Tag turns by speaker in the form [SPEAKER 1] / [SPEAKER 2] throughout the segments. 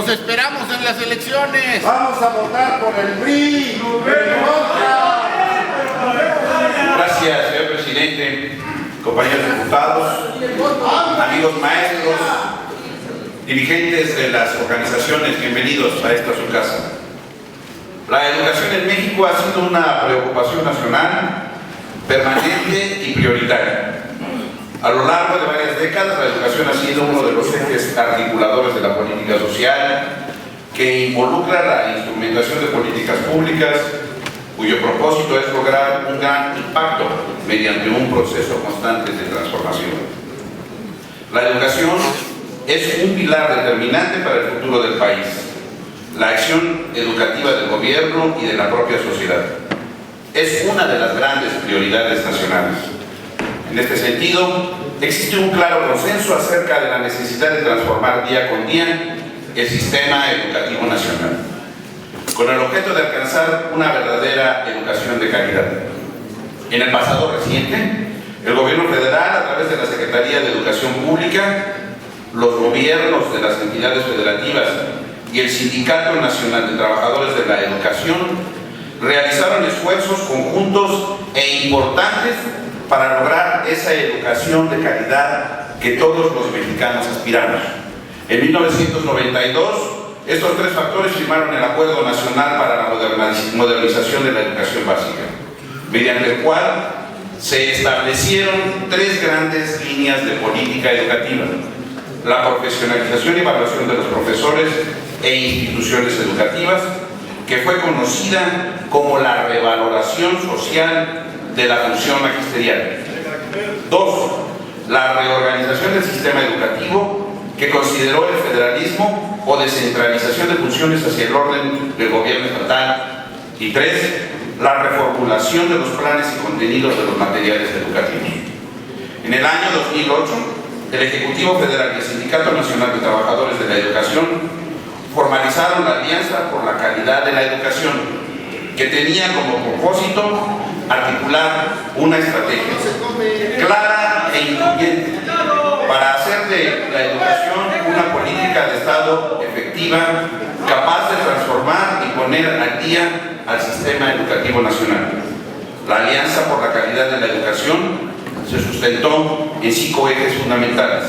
[SPEAKER 1] Los esperamos en las elecciones.
[SPEAKER 2] Vamos a votar por el PRI.
[SPEAKER 3] Gracias, señor presidente, compañeros diputados, amigos maestros, dirigentes de las organizaciones, bienvenidos a esta su casa. La educación en México ha sido una preocupación nacional, permanente y prioritaria. A lo largo de varias décadas, la educación ha sido uno de los ejes articuladores de la política social, que involucra la instrumentación de políticas públicas, cuyo propósito es lograr un gran impacto mediante un proceso constante de transformación. La educación es un pilar determinante para el futuro del país, la acción educativa del gobierno y de la propia sociedad. Es una de las grandes prioridades nacionales. En este sentido, existe un claro consenso acerca de la necesidad de transformar día con día el sistema educativo nacional, con el objeto de alcanzar una verdadera educación de calidad. En el pasado reciente, el gobierno federal, a través de la Secretaría de Educación Pública, los gobiernos de las entidades federativas y el Sindicato Nacional de Trabajadores de la Educación, realizaron esfuerzos conjuntos e importantes para lograr esa educación de calidad que todos los mexicanos aspiramos. En 1992, estos tres factores firmaron el Acuerdo Nacional para la Modernización de la Educación Básica, mediante el cual se establecieron tres grandes líneas de política educativa: la profesionalización y evaluación de los profesores e instituciones educativas, que fue conocida como la revaloración social de la función magisterial. 2. La reorganización del sistema educativo, que consideró el federalismo o descentralización de funciones hacia el orden del gobierno estatal. Y 3. La reformulación de los planes y contenidos de los materiales educativos. En el año 2008, el Ejecutivo Federal y el Sindicato Nacional de Trabajadores de la Educación formalizaron la Alianza por la Calidad de la Educación, que tenía como propósito articular una estrategia clara e incluyente para hacer de la educación una política de Estado efectiva, capaz de transformar y poner al día al sistema educativo nacional. La Alianza por la Calidad de la Educación se sustentó en 5 ejes fundamentales: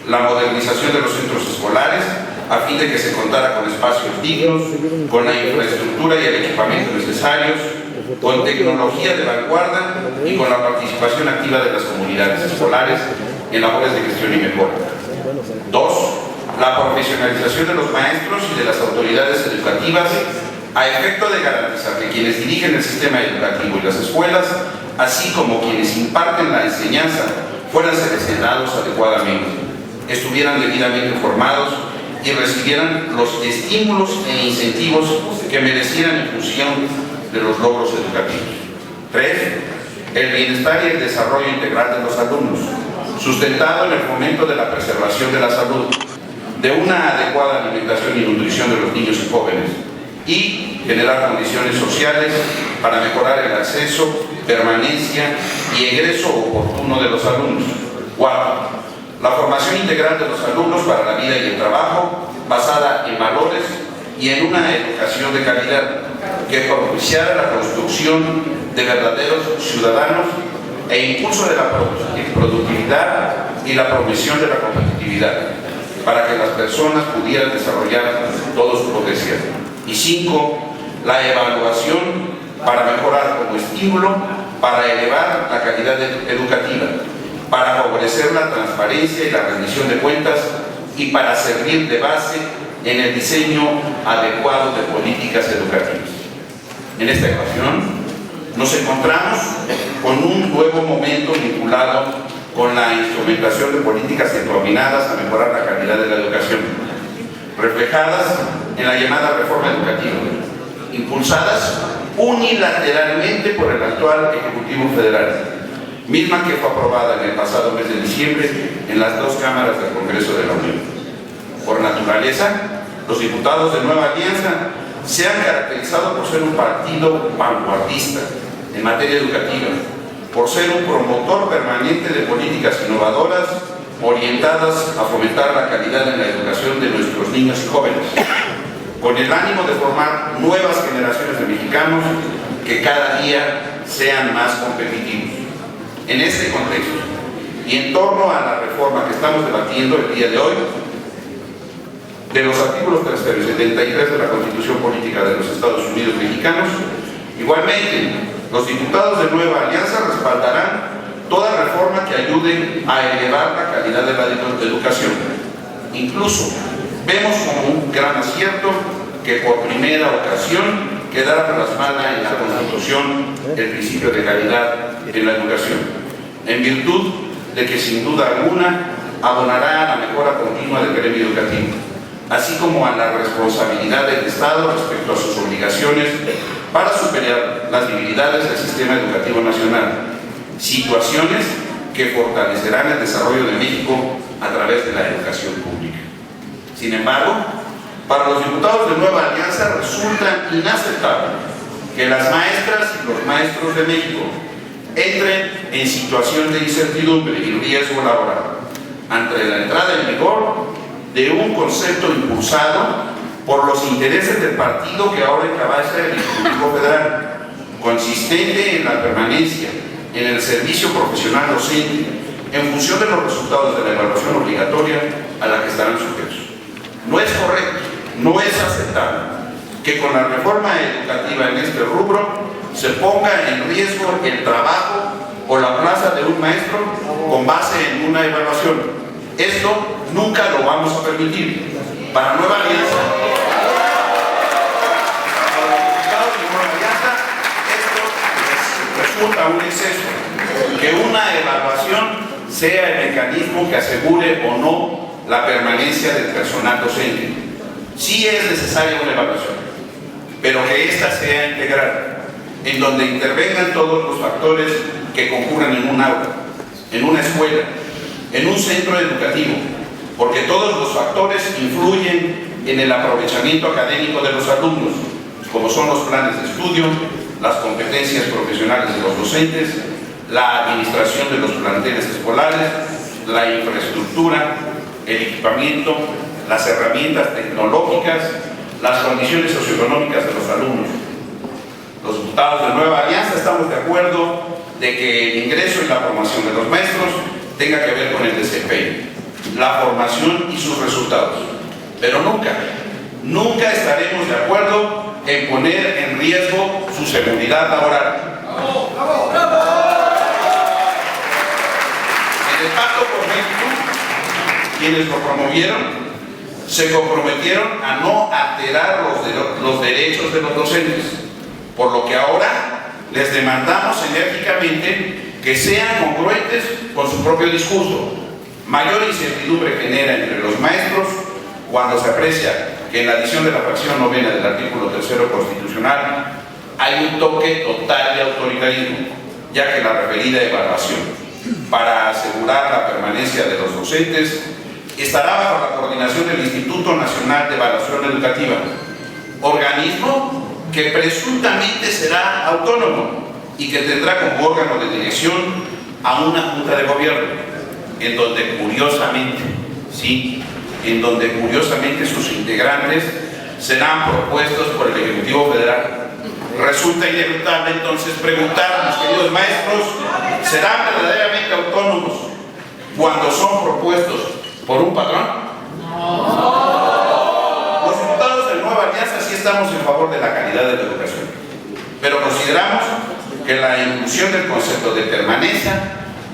[SPEAKER 3] la modernización de los centros escolares, a fin de que se contara con espacios dignos, con la infraestructura y el equipamiento necesarios, con tecnología de vanguardia y con la participación activa de las comunidades escolares en labores de gestión y mejora. 2. La profesionalización de los maestros y de las autoridades educativas, a efecto de garantizar que quienes dirigen el sistema educativo y las escuelas, así como quienes imparten la enseñanza, fueran seleccionados adecuadamente, estuvieran debidamente formados y recibieran los estímulos e incentivos que merecieran en función de los logros educativos. 3. El bienestar y el desarrollo integral de los alumnos, sustentado en el fomento de la preservación de la salud, de una adecuada alimentación y nutrición de los niños y jóvenes, y generar condiciones sociales para mejorar el acceso, permanencia y egreso oportuno de los alumnos. 4. La formación integral de los alumnos para la vida y el trabajo, basada en valores y en una educación de calidad, que propiciara la construcción de verdaderos ciudadanos e impulso de la productividad y la promoción de la competitividad, para que las personas pudieran desarrollar todo su potencial. Y 5. La evaluación para mejorar como estímulo, para elevar la calidad educativa, para favorecer la transparencia y la rendición de cuentas y para servir de base en el diseño adecuado de políticas educativas. En esta ocasión nos encontramos con un nuevo momento vinculado con la instrumentación de políticas encaminadas a mejorar la calidad de la educación, reflejadas en la llamada reforma educativa, impulsadas unilateralmente por el actual Ejecutivo Federal, misma que fue aprobada en el pasado mes de diciembre en las 2 cámaras del Congreso de la Unión. Por naturaleza, los diputados de Nueva Alianza se han caracterizado por ser un partido vanguardista en materia educativa, por ser un promotor permanente de políticas innovadoras orientadas a fomentar la calidad en la educación de nuestros niños y jóvenes, con el ánimo de formar nuevas generaciones de mexicanos que cada día sean más competitivos. En este contexto, y en torno a la reforma que estamos debatiendo el día de hoy, de los artículos 3 y 73 de la Constitución Política de los Estados Unidos Mexicanos, igualmente, los diputados de Nueva Alianza respaldarán toda reforma que ayude a elevar la calidad de la educación. Incluso vemos como un gran acierto que por primera ocasión quedara plasmada en la Constitución el principio de calidad en la educación, en virtud de que sin duda alguna abonará a la mejora continua del gremio educativo, así como a la responsabilidad del Estado respecto a sus obligaciones para superar las debilidades del sistema educativo nacional, situaciones que fortalecerán el desarrollo de México a través de la educación pública. Sin embargo, para los diputados de Nueva Alianza resulta inaceptable que las maestras y los maestros de México entren en situación de incertidumbre y riesgo laboral ante la entrada en vigor de un concepto impulsado por los intereses del partido que ahora encabeza el Ejecutivo Federal, consistente en la permanencia en el servicio profesional docente en función de los resultados de la evaluación obligatoria a la que estarán sujetos. No es correcto, no es aceptable que con la reforma educativa en este rubro se ponga en riesgo el trabajo o la plaza de un maestro con base en una evaluación. Esto nunca lo vamos a permitir. Para Nueva Alianza, esto resulta un exceso. Que una evaluación sea el mecanismo que asegure o no la permanencia del personal docente. Sí es necesaria una evaluación, pero que ésta sea integral, en donde intervengan todos los factores que concurran en un aula, en una escuela, en un centro educativo, porque todos los factores influyen en el aprovechamiento académico de los alumnos, como son los planes de estudio, las competencias profesionales de los docentes, la administración de los planteles escolares, la infraestructura, el equipamiento, las herramientas tecnológicas, las condiciones socioeconómicas de los alumnos. Los diputados de Nueva Alianza estamos de acuerdo de que el ingreso y la formación de los maestros tenga que ver con el desempeño, la formación y sus resultados, pero nunca estaremos de acuerdo en poner en riesgo su seguridad laboral. ¡Bravo, bravo, bravo! En el Pacto por México, quienes lo promovieron se comprometieron a no alterar los derechos de los docentes, por lo que ahora les demandamos enérgicamente que sean congruentes con su propio discurso. Mayor incertidumbre genera entre los maestros cuando se aprecia que en la adición de la fracción 9 del artículo 3 constitucional hay un toque total de autoritarismo, ya que la referida evaluación para asegurar la permanencia de los docentes estará bajo la coordinación del Instituto Nacional de Evaluación Educativa, organismo que presuntamente será autónomo y que tendrá como órgano de dirección a una junta de gobierno, en donde curiosamente sus integrantes serán propuestos por el Ejecutivo Federal. Resulta inevitable entonces preguntarnos, queridos maestros, ¿serán verdaderamente autónomos cuando son propuestos por un patrón? Los diputados de Nueva Alianza sí estamos en favor de la calidad de la educación, pero consideramos que la inclusión del concepto de permanencia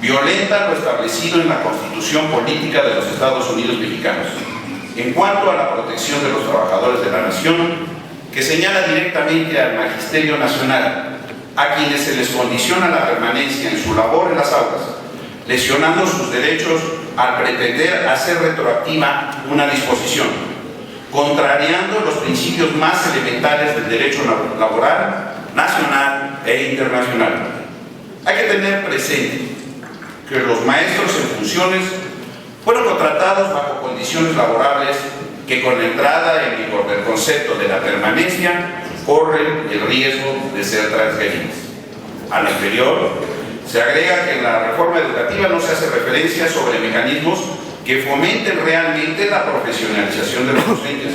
[SPEAKER 3] violenta lo establecido en la Constitución Política de los Estados Unidos Mexicanos en cuanto a la protección de los trabajadores de la nación, que señala directamente al Magisterio Nacional, a quienes se les condiciona la permanencia en su labor en las aulas, lesionando sus derechos al pretender hacer retroactiva una disposición, contrariando los principios más elementales del derecho laboral nacional e internacional. Hay que tener presente que los maestros en funciones fueron contratados bajo condiciones laborables que con la entrada en vigor del concepto de la permanencia corren el riesgo de ser transferidos. A lo anterior, Se agrega que en la reforma educativa no se hace referencia sobre mecanismos que fomenten realmente la profesionalización de los docentes,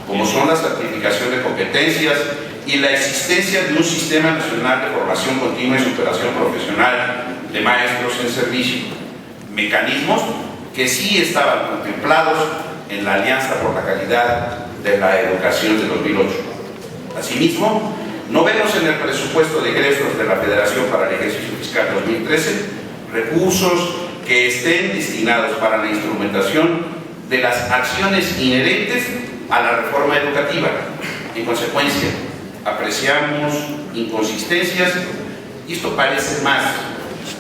[SPEAKER 3] como son la certificación de competencias y la existencia de un sistema nacional de formación continua y superación profesional de maestros en servicio, mecanismos que sí estaban contemplados en la Alianza por la Calidad de la Educación de 2008. Asimismo, no vemos en el presupuesto de egresos de la Federación para el ejercicio fiscal 2013 recursos que estén destinados para la instrumentación de las acciones inherentes a la reforma educativa. En consecuencia, apreciamos inconsistencias y esto parece más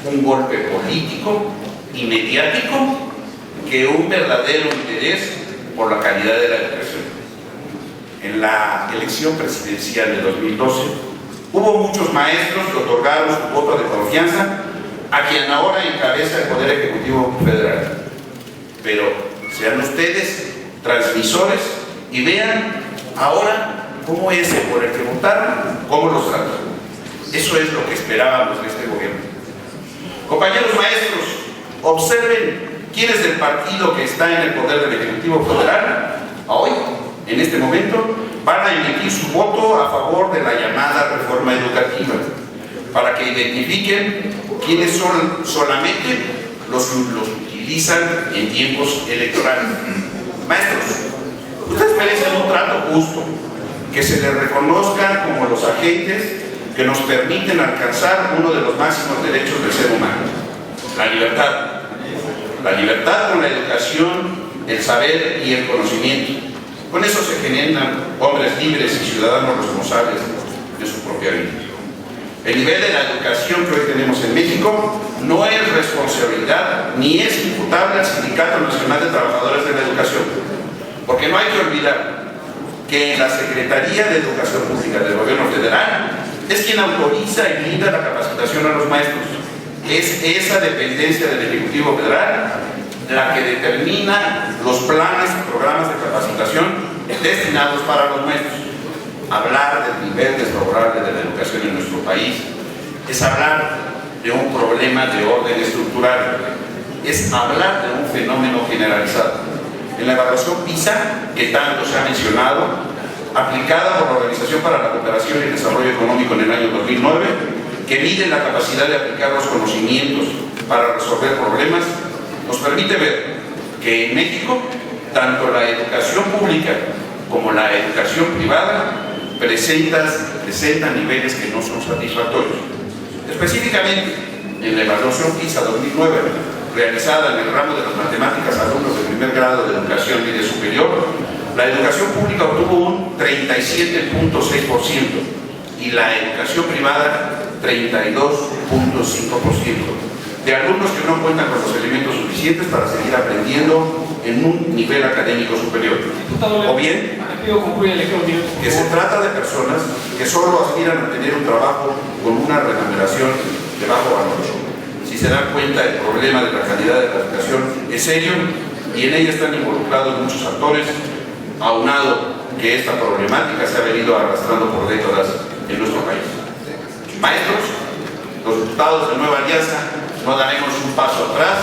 [SPEAKER 3] un golpe político y mediático que un verdadero interés por la calidad de la educación. En la elección presidencial de 2012 hubo muchos maestros que otorgaron su voto de confianza a quien ahora encabeza el Poder Ejecutivo Federal. Pero sean ustedes transmisores y vean ahora cómo ese por el que votaron, cómo los tratan. Eso es lo que esperábamos de este gobierno. Compañeros maestros, observen quién es el partido que está en el poder del Ejecutivo Federal hoy, en este momento, van a emitir su voto a favor de la llamada reforma educativa, para que identifiquen quiénes son solamente los que los utilizan en tiempos electorales. Maestros, ustedes merecen un trato justo, que se les reconozca como los agentes que nos permiten alcanzar uno de los máximos derechos del ser humano, la libertad. La libertad con la educación, el saber y el conocimiento. Con eso se generan hombres libres y ciudadanos responsables de su propia vida. El nivel de la educación que hoy tenemos en México no es responsabilidad ni es imputable al Sindicato Nacional de Trabajadores de la Educación, porque no hay que olvidar que la Secretaría de Educación Pública del Gobierno Federal es quien autoriza y brinda la capacitación a los maestros. Es esa dependencia del Ejecutivo Federal la que determina los planes y programas de capacitación destinados para los maestros. Hablar del nivel desfavorable de la educación en nuestro país es hablar de un problema de orden estructural, es hablar de un fenómeno generalizado. En la evaluación PISA, que tanto se ha mencionado, aplicada por la Organización para la Cooperación y el Desarrollo Económico en el año 2009, que mide la capacidad de aplicar los conocimientos para resolver problemas, nos permite ver que en México, tanto la educación pública como la educación privada presentan niveles que no son satisfactorios. Específicamente, en la evaluación PISA 2009, realizada en el ramo de las matemáticas a alumnos de primer grado de educación media superior, la educación pública obtuvo un 37.6% y la educación privada 32.5%. de alumnos que no cuentan con los elementos suficientes para seguir aprendiendo en un nivel académico superior. O bien, que se trata de personas que solo aspiran a tener un trabajo con una remuneración de bajo valor. Si se dan cuenta, el problema de la calidad de la educación es serio y en ella están involucrados muchos actores, aunado que esta problemática se ha venido arrastrando por décadas en nuestro país. Maestros, los diputados de Nueva Alianza no daremos un paso atrás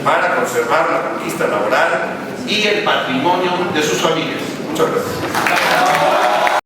[SPEAKER 3] para conservar la conquista laboral y el patrimonio de sus familias. Muchas gracias.